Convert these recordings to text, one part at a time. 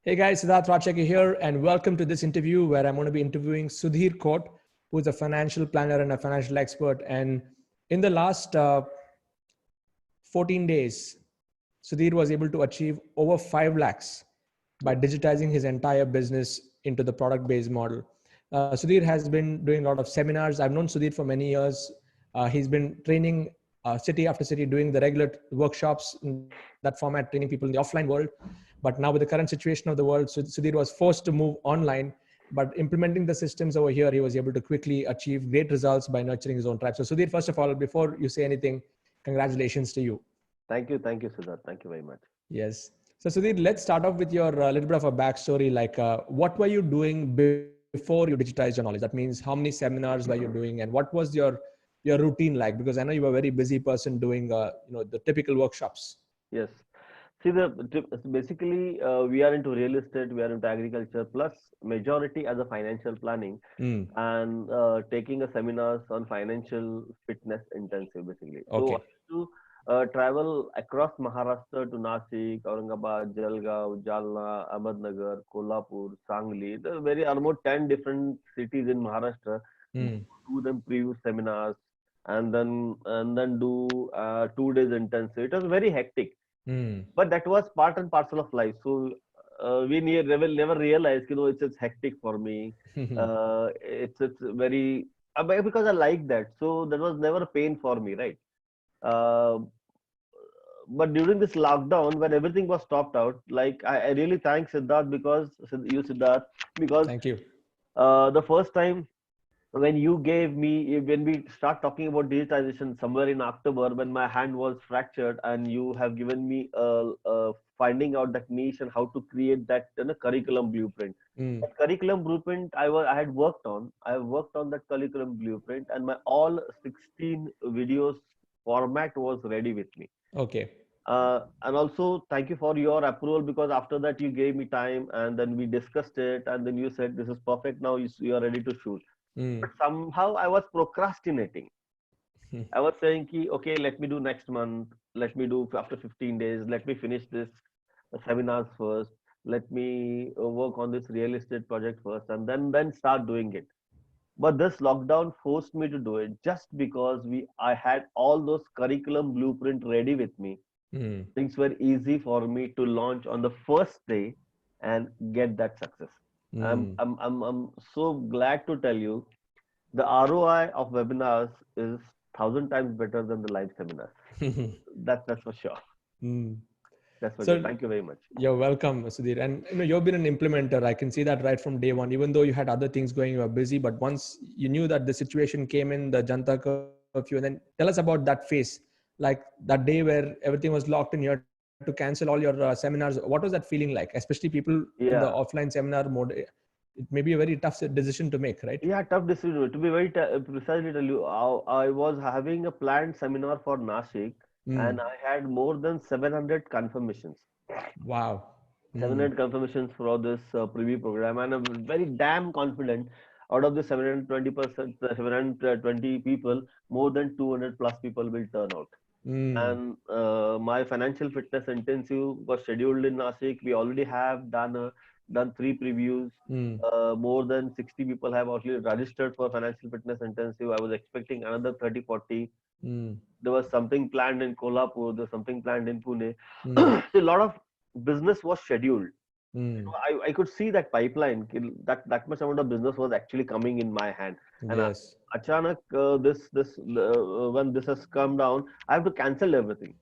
Hey guys, Siddharth here, and welcome to this interview where I'm going to be interviewing Sudhir Khot, who is a financial planner and a financial expert. And in the last 14 days, Sudhir was able to achieve over 5 lakhs by digitizing his entire business into the product-based model. Sudhir has been doing a lot of seminars. I've known Sudhir for many years. He's been training city after city, doing the regular workshops in that format, training people in the offline world. But now with the current situation of the world, Sudhir was forced to move online. But implementing the systems over here, he was able to quickly achieve great results by nurturing his own tribe. So Sudhir, first of all, before you say anything, congratulations to you. Thank you, Siddharth. Thank you very much. Yes. So Sudhir, let's start off with your little bit of a backstory. Like, what were you doing before you digitized your knowledge? That means how many seminars were you doing, and what was your routine like? Because I know you were a very busy person doing, the typical workshops. Yes. See, basically we are into real estate, we are into agriculture, plus majority as a financial planning Mm. and taking a seminars on financial fitness intensive, basically. So I Okay. used to travel across Maharashtra to Nashik, Aurangabad, Jalgaon, Jalna, Ahmednagar, Kolhapur, Sangli. There are very almost 10 different cities in Maharashtra. Mm. Do them preview seminars and then do 2 days intensive. It was very hectic, Mm. but that was part and parcel of life. So we never realized, it's hectic for me. It's very because I like that. So that was never a pain for me, right? Uh, but during this lockdown, when everything was stopped out, like I really thank Siddharth Siddharth, because Thank you. the first time when we start talking about digitization somewhere in October, when my hand was fractured, and you have given me finding out that niche and how to create that curriculum blueprint. Mm. That curriculum blueprint I had worked on. I have worked on that curriculum blueprint, and my all 16 videos format was ready with me. Okay. And also thank you for your approval, because after that you gave me time, and then we discussed it, and then you said this is perfect, now you are ready to shoot. Mm. But somehow I was procrastinating. I was saying, okay, let me do next month. Let me do after 15 days. Let me finish this seminars first. Let me work on this real estate project first, and then start doing it. But this lockdown forced me to do it, just because I had all those curriculum blueprint ready with me. Mm. Things were easy for me to launch on the first day and get that success. Mm. I'm so glad to tell you, the ROI of webinars is 1,000 times better than the live seminars. That's for sure. Mm. That's for sure. So Thank you very much. you're welcome, Sudhir. And you've been an implementer. I can see that right from day one. Even though you had other things going, you were busy. But once you knew that the situation came in, the Janta curfew, and then tell us about that phase, like that day where everything was locked and you had to cancel all your seminars. What was that feeling like? Especially people in the Yeah, offline seminar mode. It may be a very tough decision to make, right? yeah, tough decision. To be very precisely tell you, I was having a planned seminar for Nashik, Mm. and I had more than 700 confirmations. Wow. Mm. 700 confirmations for this preview program, and I'm very damn confident out of the 720%, 720 people, more than 200 plus people will turn out. Mm. And my financial fitness intensive was scheduled in Nashik. We already have done 3 previews. Mm. More than 60 people have already registered for financial fitness intensive. I was expecting another 30, 40. Mm. There was something planned in Kolhapur. There was something planned in Pune. Mm. So a lot of business was scheduled. Mm. I could see that pipeline, that much amount of business was actually coming in my hand. And Yes. achanak, when this has come down, I have to cancel everything.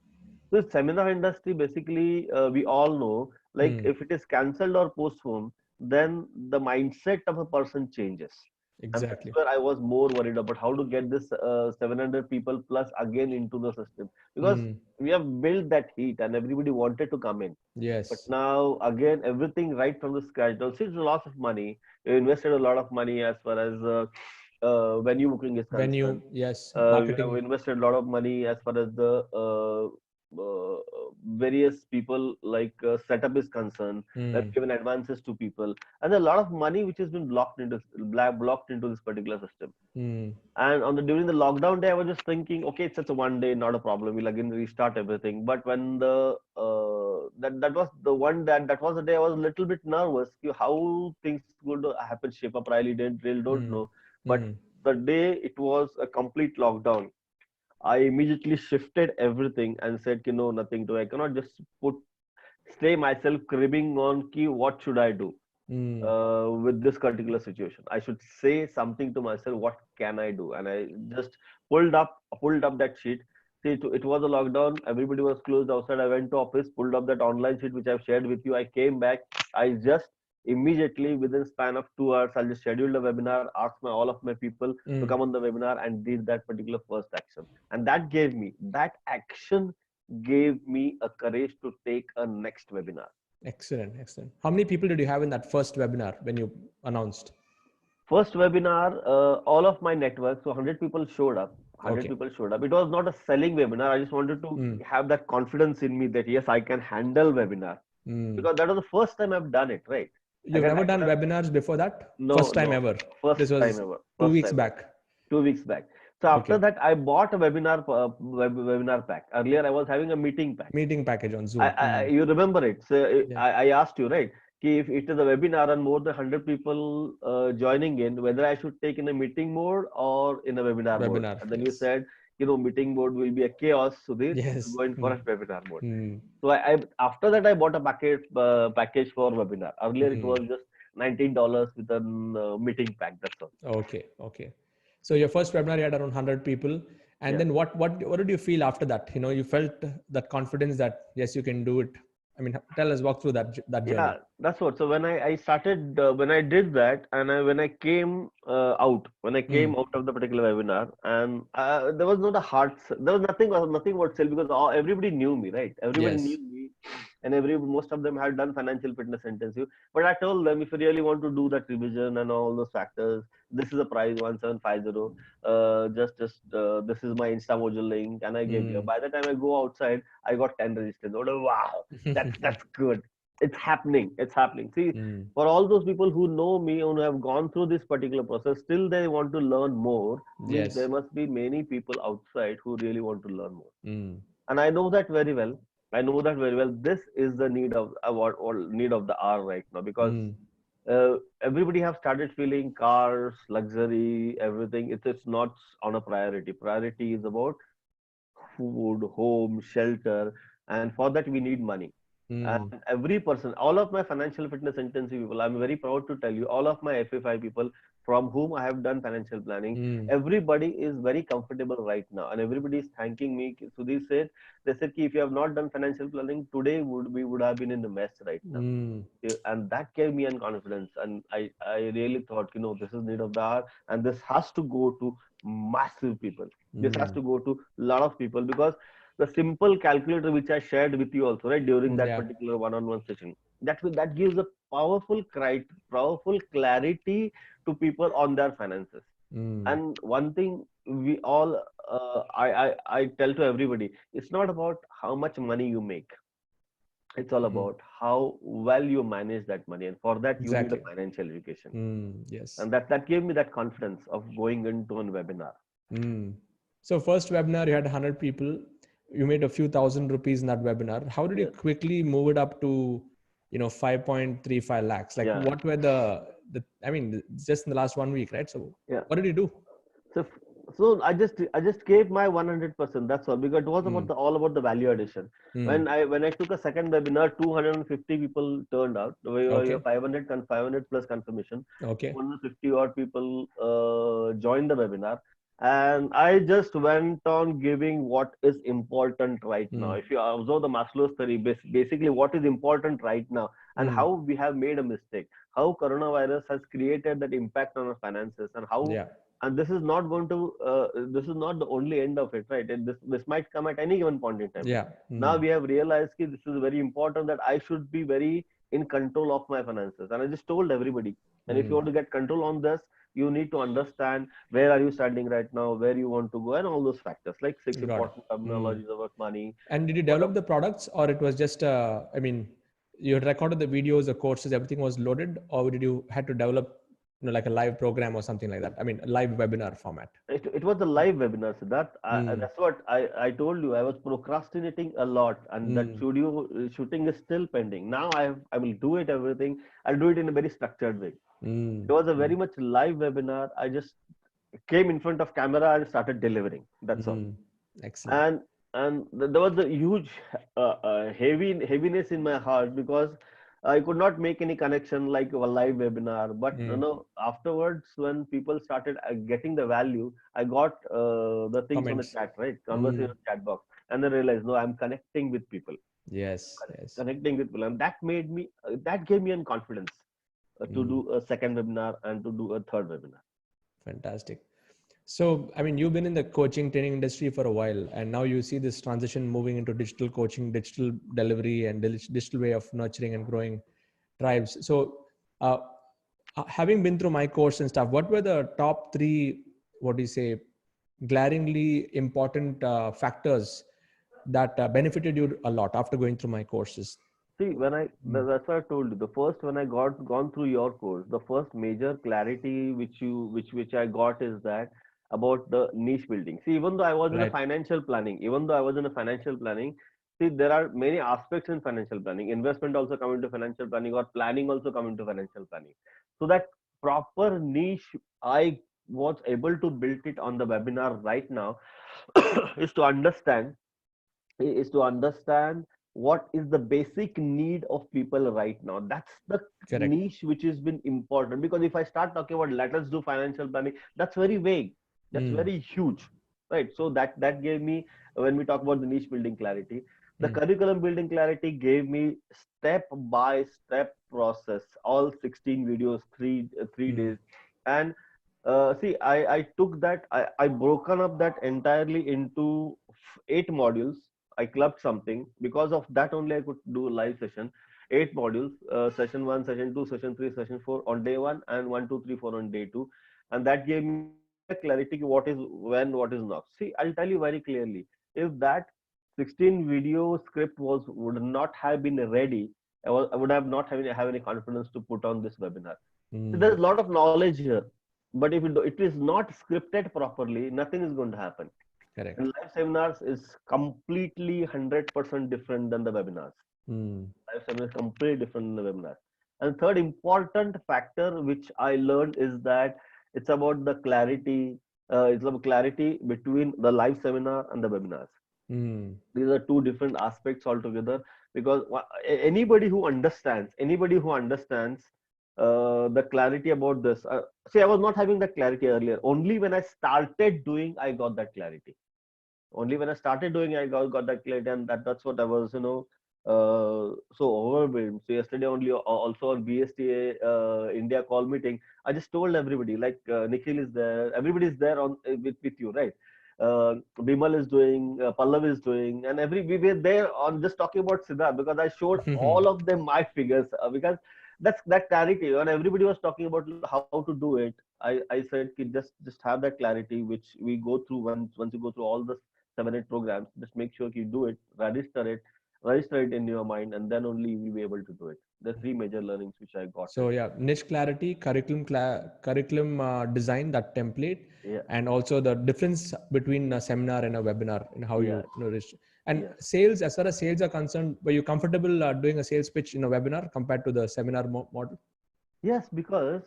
So seminar industry, basically, we all know, like Mm. if it is cancelled or postponed, then the mindset of a person changes. And that's Exactly. where I was more worried about how to get this 700 people plus again into the system, because Mm. we have built that heat and everybody wanted to come in. But Yes. now again, everything right from the scratch. Also, it's a lot of money. You invested a lot of money as far as venue booking is concerned. Venue. Yes. We have Marketing. invested a lot of money as far as the various people like setup is concerned. We've Mm. given advances to people, and a lot of money which has been blocked into this particular system. Mm. And during the lockdown day, I was just thinking, okay, it's just a one day, not a problem. We'll again restart everything. But when that was the one that was the day I was a little bit nervous. How things would happen, shape up. Really don't know. Mm. But Mm. the day it was a complete lockdown, I immediately shifted everything and said, no, nothing to. I cannot just stay myself cribbing on ki what should I do Mm. with this particular situation. I should say something to myself. What can I do? And I just pulled up that sheet. See, it was a lockdown. Everybody was closed outside. I went to office, pulled up that online sheet which I've shared with you. I came back. I just immediately within span of 2 hours, I just scheduled a webinar, asked all of my people to Mm. come on the webinar and did that particular first action. And that action gave me a courage to take a next webinar. Excellent. Excellent. How many people did you have in that first webinar when you announced? First webinar, all of my network, so 100 people showed up. 100 Okay. people showed up. It was not a selling webinar. I just wanted to Mm. have that confidence in me that yes, I can handle webinar Mm. because that was the first time I've done it, right? You've never I can done have, webinars before that? no, First time no, ever. first This time was ever, two first weeks time ever, back. 2 weeks back. So after Okay. that, I bought a webinar pack. Earlier, I was having a meeting pack. Meeting package on Zoom. Mm. You remember it. So Yeah. I asked you, right? If it is a webinar and more than 100 people joining in, whether I should take in a meeting mode or in a webinar mode. Webinar. And then you Yes. said, meeting mode will be a chaos, Sudhir. Yes. Going for a Mm. webinar mode. Mm. So after that I bought a package for webinar. Earlier it Mm. was just $19 with a meeting pack. That's all. Okay. Okay. So your first webinar, you had around 100 people. And Yeah. then what did you feel after that? You felt that confidence that, yes, you can do it. I mean, tell us, walk through that journey. Yeah, that's what. So when I started, when I did that, and when I came when I came Mm. out of the particular webinar, and there was not a there was nothing about sale because everybody knew me, right? Everybody knew Yes. me, and most of them had done financial fitness intensive. But I told them if you really want to do that revision and all those factors, this is the price 1750. This is my Insta module link, and I gave you. Mm. By the time I go outside, I got 10 registrants. Oh, wow, that's good. It's happening. See, Mm. for all those people who know me and who have gone through this particular process, still they want to learn more, means there Yes. must be many people outside who really want to learn more. Mm. And I know that very well. I know that very well. This is the need of or need of the hour right now because Mm. everybody have started feeling cars, luxury, everything. It's not on a priority. Priority is about food, home, shelter, and for that we need money. Mm. And every person, all of my financial fitness intensive people, I'm very proud to tell you, all of my FFI people from whom I have done financial planning, Mm. everybody is very comfortable right now, and everybody is thanking me. Sudhir said, they said, if you have not done financial planning today, we would have been in the mess right now. Mm. And that gave me an confidence, and I really thought, this is need of the hour, and this has to go to massive people. This has Mm. to go to a lot of people because the simple calculator which I shared with you also, right, during that Yeah. particular one-on-one session, that gives a powerful clarity to people on their finances. Mm. And one thing we all I tell to everybody, it's not about how much money you make. It's all Mm. about how well you manage that money, and for that you need a Exactly. financial education. Mm. Yes. And that gave me that confidence of going into a webinar. Mm. So first webinar, you had 100 people. You made a few thousand rupees in that webinar. How did you Yeah, quickly move it up to, 5.35 lakhs? Like yeah, what were I mean, just in the last 1 week, right? So yeah. what did you do? So, so I just gave my 100%. That's all, because it was about Mm. all about the value addition. Mm. When I took a second webinar, 250 people turned out. We were Okay. 500 plus confirmation. Okay. 250 odd people joined the webinar, and I just went on giving what is important right now. Mm. If you observe the Maslow's theory, basically what is important right now and Mm. how we have made a mistake, how coronavirus has created that impact on our finances, and how, Yeah. and this is not going to this is not the only end of it, right? This might come at any given point in time. Yeah. Now Mm. we have realized that this is very important, that I should be very in control of my finances, and I just told everybody, and if you Mm. want to get control on this, You need to understand where are you standing right now, where you want to go, and all those factors, like six Got it. important Mm. terminologies about money. And did you What develop the products, or it was just, I mean, you had recorded the videos, the courses, everything was loaded, or did you had to develop, like a live program or something like that? I mean, a live webinar format. it was a live webinar, so Mm. that's what I told you. I was procrastinating a lot, and that Mm. shooting is still pending. Now I will do it everything. I'll do it in a very structured way. Mm. It was a Mm. very much live webinar. I just came in front of camera and started delivering. That's all. Mm. Excellent. And there was a huge heaviness in my heart because I could not make any connection like a live webinar. But Mm. afterwards, when people started getting the value, I got the things on the Comments. chat, right, Mm. conversation chat box, and then realized, no, I'm connecting with people, Yes. Yes. connecting with people, and that made me that gave me a confidence to Mm. do a second webinar and to do a third webinar. Fantastic. So, I mean, you've been in the coaching training industry for a while, and now you see this transition moving into digital coaching, digital delivery, and digital way of nurturing and growing tribes. So, uh, having been through my course and stuff, what were the top three, what do you say, glaringly important factors that benefited you a lot after going through my courses? See, Mm. that's what I told you. The first, when I gone through your course, the first major clarity which I got is that about the niche building. See, even though I was in a Right. financial planning, even though I was in a financial planning, see, there are many aspects in financial planning. Investment also come into financial planning, or planning also come into financial planning. So that proper niche, I was able to build it on the webinar right now is to understand what is the basic need of people right now. That's the Correct. niche which has been important, because if I start talking about let us do financial planning, that's very vague, that's Mm. very huge, right? So that gave me, when we talk about the niche building clarity, the Mm. curriculum building clarity gave me step by step process, all 16 videos, 3 days. Mm. And see, I took that, I broken up that entirely into 8 modules. I clubbed something. Because of that only I could do a live session. 8 modules, session one, session two, session three, session four on day one, and one, two, three, four on day two. And that gave me a clear clarity what is when, what is not. See, I'll tell you very clearly. If that 16 video script would not have been ready, I would have not have any confidence to put on this webinar. So Mm. there's a lot of knowledge here, but if it is not scripted properly, nothing is going to happen. And Correct. live seminars is completely 100% different than the webinars. Mm. Live seminar is completely different than the webinars. And third important factor which I learned is that it's about the clarity. It's about clarity between the live seminar and the webinars. Mm. These are two different aspects altogether. Because anybody who understands the clarity about this. See, I was not having that clarity earlier. Only when I started doing, I got that clarity. Only when I started doing, I got that clarity, and that's what I was, so overwhelmed. So yesterday only, also on BSTA India call meeting, I just told everybody, like, Nikhil is there, everybody is there on with you, right? Bimal is doing, Pallav is doing, and we were there on just talking about Siddharth, because I showed all of them my figures, because that's that clarity. When everybody was talking about how to do it, I said, "Ki just have that clarity, which we go through once you go through all the 7 8 programs. Just make sure you do it, register it in your mind, and then only you will be able to do it." The three major learnings which I got So is, yeah, niche clarity, curriculum design, that template, yeah, and also the difference between a seminar and a webinar and how yeah, and yes, sales. As far as sales are concerned, were you comfortable doing a sales pitch in a webinar compared to the seminar model? yes. Because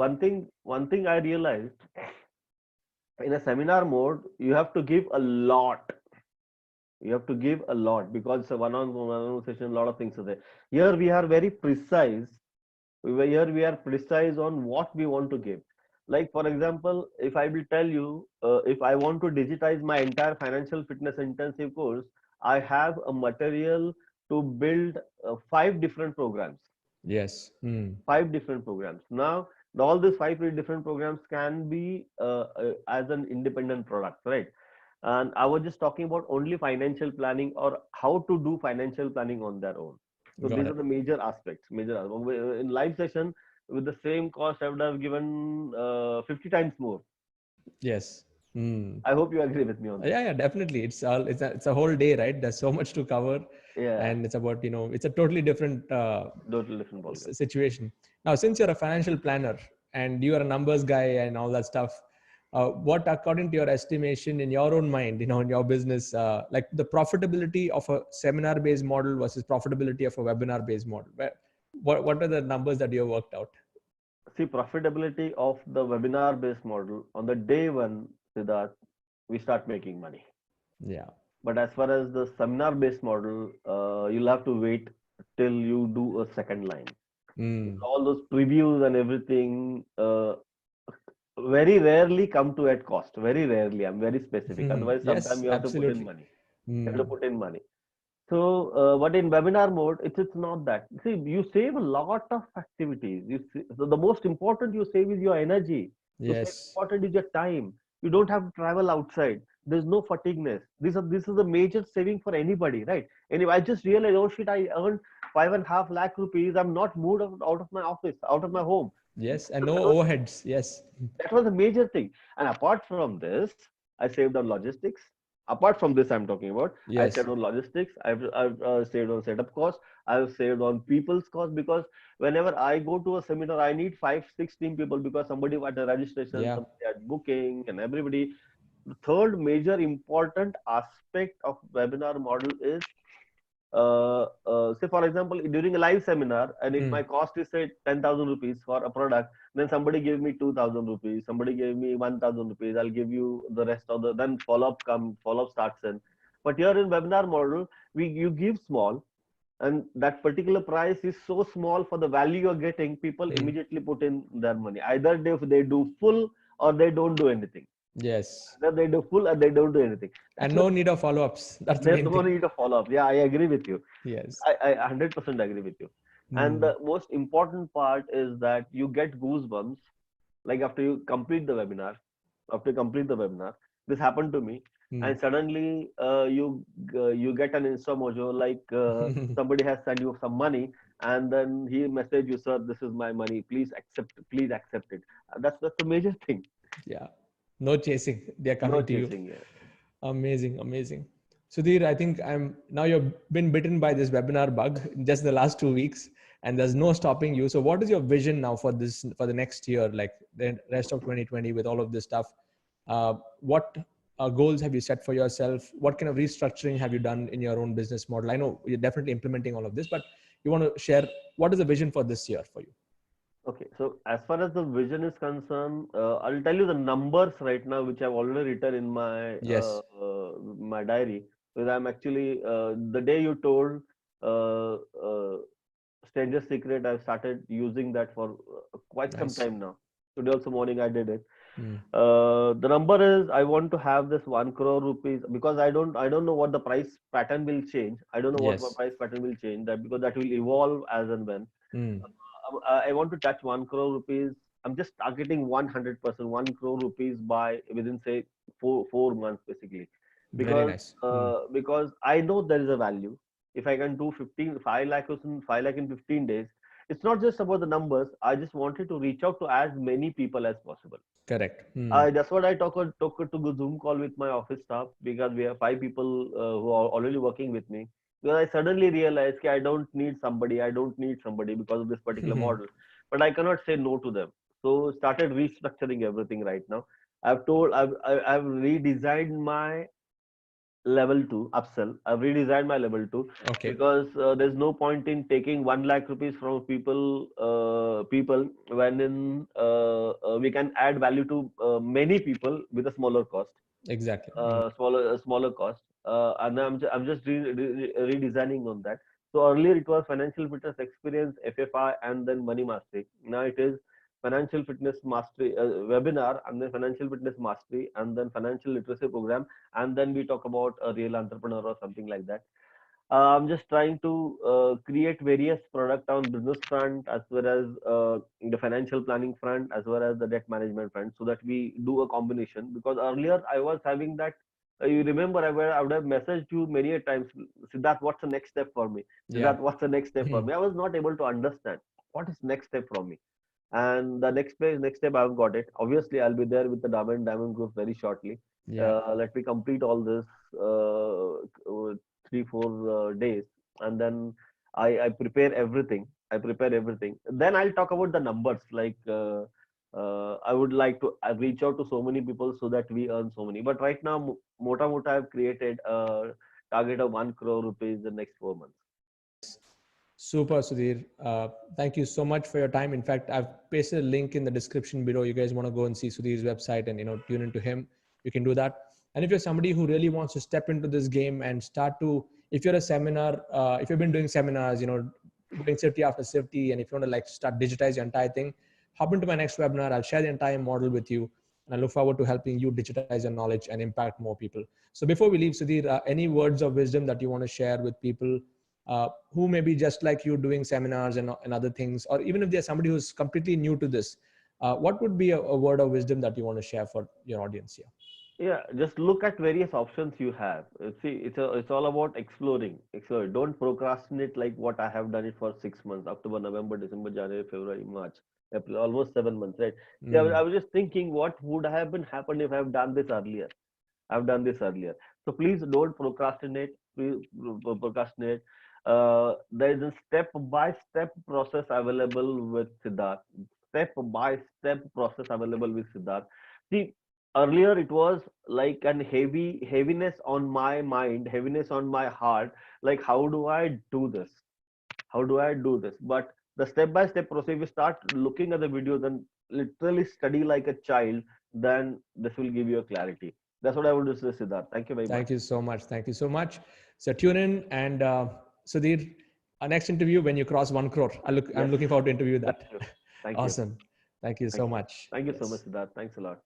one thing I realized, in a seminar mode, you have to give a lot. You have to give a lot, because it's a one-on-one session. A lot of things are there. Here we are very precise. Here we are precise on what we want to give. Like, for example, if I will tell you, if I want to digitize my entire financial fitness intensive course, I have a material to build 5 different programs. Yes. Mm. 5 different programs. Now, all these five different programs can be as an independent product, right? And I was just talking about only financial planning, or how to do financial planning on their own. So Got these are it. the major aspects. In live session, with the same cost, I would have given 50 times more. Yes. Hmm. I hope you agree with me on this. Yeah, yeah, definitely. It's a whole day, right? There's so much to cover, Yeah, and it's about, it's a totally different totally different ballgame. situation. Now, since you're a financial planner and you are a numbers guy and all that stuff, what, according to your estimation in your own mind, in your business, like the profitability of a seminar-based model versus profitability of a webinar-based model? What are the numbers that you have worked out? See, profitability of the webinar-based model on the day one, Siddharth, we start making money. Yeah. But as far as the seminar-based model, you'll have to wait till you do a second line. Mm. All those previews and everything very rarely come to at cost. Very rarely. I'm very specific. Otherwise, sometimes Yes, you have to put in absolutely. money. You have to Mm. put in money. So, but in webinar mode, it's not that. See, you save a lot of activities. So the most important you save is your energy. You save Yes. important is your time. You don't have to travel outside. There's no fatigueness. This is a major saving for anybody, right? Anyway, I just realized, oh shit, I earned 5.5 lakh rupees. I'm not moved out of my office, out of my home. Yes, and no overheads. Yes. That was a major thing. And apart from this, I saved on logistics. Apart from this, I'm talking about, I saved Yes. on logistics. I've saved on setup cost. I've saved on people's cost because whenever I go to a seminar, I need 5, 6 team people because somebody at the registration, Yeah. somebody at booking, and everybody. The third major important aspect of webinar model is say for example during a live seminar, and if Mm. my cost is say 10,000 rupees for a product, then somebody gave me 2,000 rupees, somebody gave me 1,000 rupees, I'll give you the rest of the, then follow up starts in. But here in webinar model, you give small, and that particular price is so small for the value you're getting, people Mm. immediately put in their money. Either they do full or they don't do anything. Yes. Either they do full or they don't do anything. That's And why no need of follow-ups. That's the there's main no thing. need of follow up. Yeah, I agree with you. Yes. I 100% agree with you. And Mm. the most important part is that you get goosebumps like after you complete the webinar. After you complete the webinar, this happened to me, Mm. and suddenly you get an Insta mojo like somebody has sent you some money, and then he message you, sir, this is my money. Please accept it. That's a major thing. Yeah. No chasing. They're No coming to you. chasing. Yeah. Amazing, amazing. Sudhir, I think I'm now you've been bitten by this webinar bug in just the last 2 weeks, and there's no stopping you. So, what is your vision now for this for the next year, like the rest of 2020, with all of this stuff? What goals have you set for yourself? What kind of restructuring have you done in your own business model? I know you're definitely implementing all of this, but you want to share what is the vision for this year for you? Okay, so as far as the vision is concerned, I'll tell you the numbers right now, which I've already written in Yes. my diary. Because I'm actually the day you told uh, uh, Stranger Secret, I've started using that for quite some Nice. time now. Today also morning I did it. Mm. The number is I want to have this 1 crore rupees because I don't know what the price pattern will change. I don't know what Yes. price pattern will change that because that will evolve as and when. Mm. I want to touch 1 crore rupees. I'm just targeting 100%, 1 crore rupees by within say four months basically, Very nice. Mm. because I know there is a value. If I can do 5 lakh in 5 lakh in 15 days, it's not just about the numbers. I just wanted to reach out to as many people as possible. Correct. Mm. That's what I talk to the Zoom call with my office staff because we have 5 people who are already working with me. Because I suddenly realized that I don't need somebody. I don't need somebody because of this particular model, but I cannot say no to them. So started restructuring everything right now. I've redesigned my level 2 upsell. I've redesigned my level 2 Okay. because there's no point in taking 1 lakh rupees from people when we can add value to many people with a smaller cost, Exactly. Mm. smaller cost. And I'm just redesigning on that. So earlier it was financial fitness experience, FFI, and then money mastery. Now it is financial fitness mastery webinar, and then financial fitness mastery, and then financial literacy program, and then we talk about a real entrepreneur or something like that. I'm just trying to create various product on business front as well as the financial planning front as well as the debt management front, so that we do a combination. Because earlier I was having that. You remember I would have messaged you many a times, Siddharth, what's the next step for me? Yeah. Siddharth, what's the next step for me? I was not able to understand what is next step for me. And the next step I've got it. Obviously, I'll be there with the Diamond Group very shortly. Yeah. Let me complete all this 3 4 days, and then I prepare everything. I prepare everything. Then I'll talk about the numbers. Like I would like to reach out to so many people so that we earn so many. But right now, Mota Mota, I've created a target of 1 crore rupees in the next 4 months. Super, Sudhir. Thank you so much for your time. In fact, I've pasted a link in the description below. You guys want to go and see Sudhir's website and tune into him, you can do that. And if you're somebody who really wants to step into this game and start to, if you're a seminar, if you've been doing seminars, doing safety after safety, and if you want to like start digitize your entire thing, hop into my next webinar. I'll share the entire model with you, and I look forward to helping you digitize your knowledge and impact more people. So before we leave, Sudhir, any words of wisdom that you want to share with people who may be just like you doing seminars and other things, or even if there's somebody who's completely new to this, what would be a word of wisdom that you want to share for your audience here? Yeah, just look at various options you have. See, it's all about exploring. Explore. Don't procrastinate like what I have done it for 6 months: October, November, December, January, February, March, April, almost 7 months, right? See, I Mm. was just thinking what would have been happened if I have done this earlier. I've done this earlier. So please don't procrastinate. Please procrastinate. There is a step-by-step process available with Siddharth. Step-by-step process available with Siddharth. See, earlier it was like an heaviness on my mind, heaviness on my heart. Like, how do I do this? How do I do this? But the step-by-step process, if you start looking at the videos and literally study like a child, then this will give you a clarity. That's what I would say, Siddharth. Thank you very much. Thank you so much. Thank you so much. So tune in, and Sudhir, our next interview when you cross 1 crore. I'm Yes. looking forward to interview Thank that. you. Thank you. Awesome. Thank you so Thank you. much. Thank you so much, Yes. Siddharth. Thanks a lot.